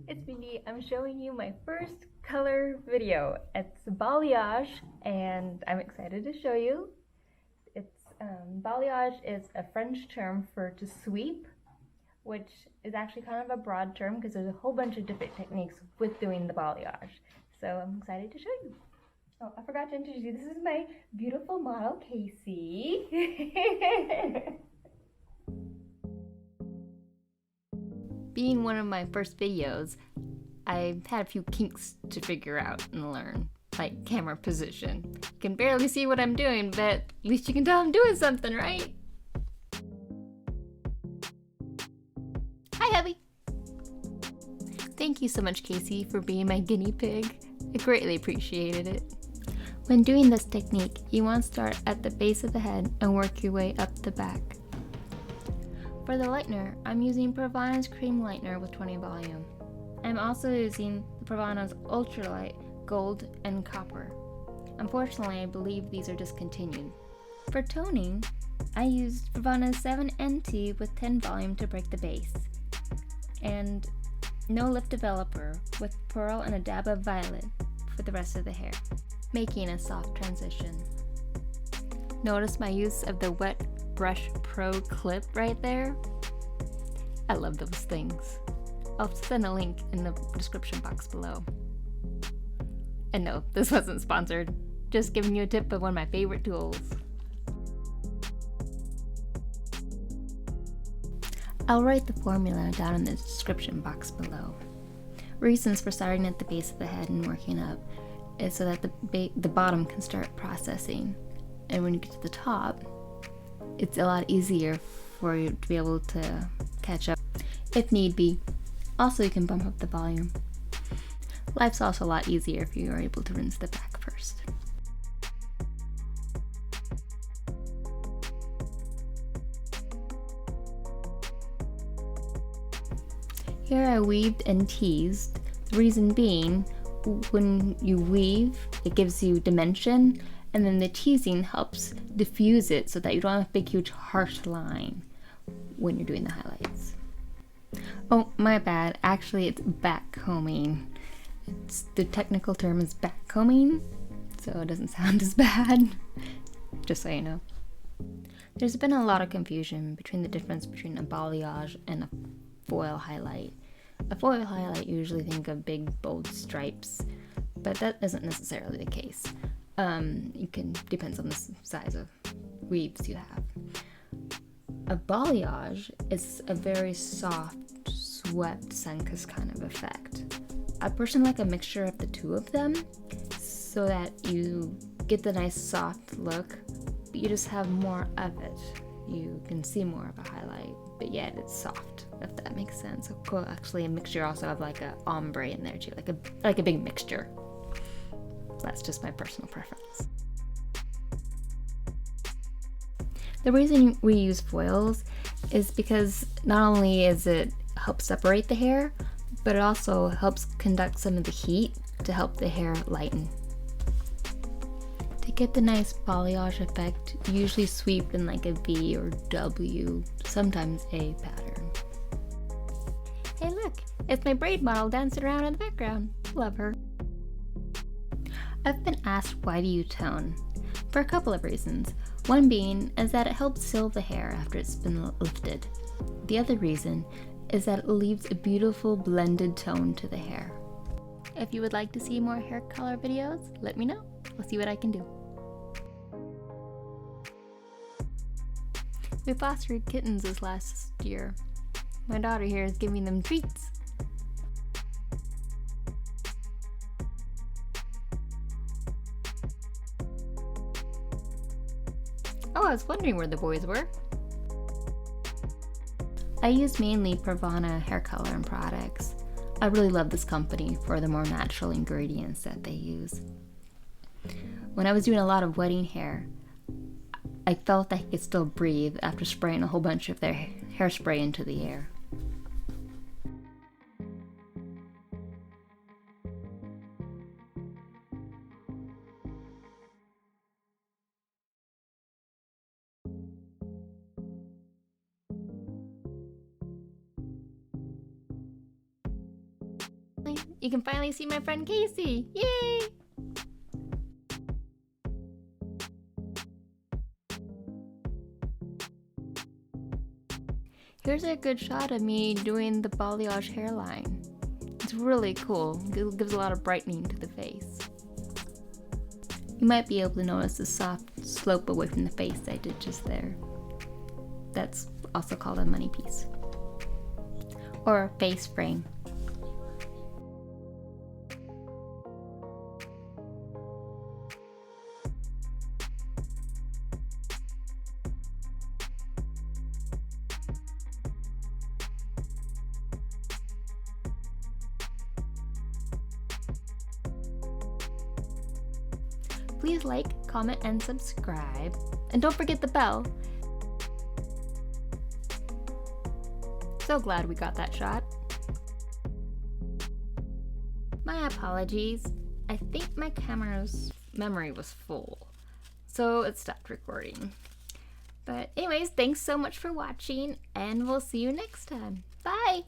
It's Mindy. I'm showing you my first color video. It's balayage, and I'm excited to show you. Balayage is a French term for to sweep, which is actually kind of a broad term because there's a whole bunch of different techniques with doing the balayage. So I'm excited to show you. Oh, I forgot to introduce you. This is my beautiful model, Kasey. Being one of my first videos, I had a few kinks to figure out and learn, like camera position. You can barely see what I'm doing, but at least you can tell I'm doing something, right? Hi, hubby! Thank you so much, Kasey, for being my guinea pig. I greatly appreciated it. When doing this technique, you want to start at the base of the head and work your way up the back. For the lightener, I'm using Pravana's Cream Lightener with 20 volume. I'm also using Pravana's Ultralight Gold and Copper. Unfortunately, I believe these are discontinued. For toning, I used Pravana's 7NT with 10 volume to break the base, and No Lift Developer with Pearl and a dab of violet for the rest of the hair, making a soft transition. Notice my use of the Wet Brush Pro clip right there? I love those things. I'll send a link in the description box below. And no, this wasn't sponsored. Just giving you a tip of one of my favorite tools. I'll write the formula down in the description box below. Reasons for starting at the base of the head and working up is so that the bottom can start processing. And when you get to the top, it's a lot easier for you to be able to catch up if need be. Also, you can bump up the volume. Life's also a lot easier if you are able to rinse the back first. Here I weaved and teased. The reason being, when you weave, it gives you dimension, and then the teasing helps diffuse it so that you don't have a big huge harsh line when you're doing the highlights. Oh, my bad. Actually, it's backcombing. The technical term is backcombing, so it doesn't sound as bad. Just so you know. There's been a lot of confusion between the difference between a balayage and a foil highlight. A foil highlight, you usually think of big, bold stripes, but that isn't necessarily the case. Depends on the size of weaves you have. A balayage is a very soft, swept, sun-kissed kind of effect. I personally like a mixture of the two of them so that you get the nice soft look, but you just have more of it. You can see more of a highlight, but yet it's soft, if that makes sense. Actually, a mixture also of like a ombre in there too, like a big mixture. That's just my personal preference. The reason we use foils is because not only is it help separate the hair, but it also helps conduct some of the heat to help the hair lighten. To get the nice balayage effect, you usually sweep in like a V or W, sometimes A pattern. Hey look, it's my braid model dancing around in the background. Love her. I've been asked, why do you tone? For a couple of reasons. One being is that it helps seal the hair after it's been lifted. The other reason is that it leaves a beautiful blended tone to the hair. If you would like to see more hair color videos, let me know. I'll see what I can do. We fostered kittens this last year. My daughter here is giving them treats. Oh, I was wondering where the boys were. I use mainly Pravana hair color and products. I really love this company for the more natural ingredients that they use. When I was doing a lot of wedding hair, I felt I could still breathe after spraying a whole bunch of their hairspray into the air. You can finally see my friend Kasey! Yay! Here's a good shot of me doing the balayage hairline. It's really cool. It gives a lot of brightening to the face. You might be able to notice the soft slope away from the face I did just there. That's also called a money piece. Or a face frame. Please like, comment, and subscribe. And don't forget the bell. So glad we got that shot. My apologies. I think my camera's memory was full, so it stopped recording. But anyways, thanks so much for watching, and we'll see you next time. Bye!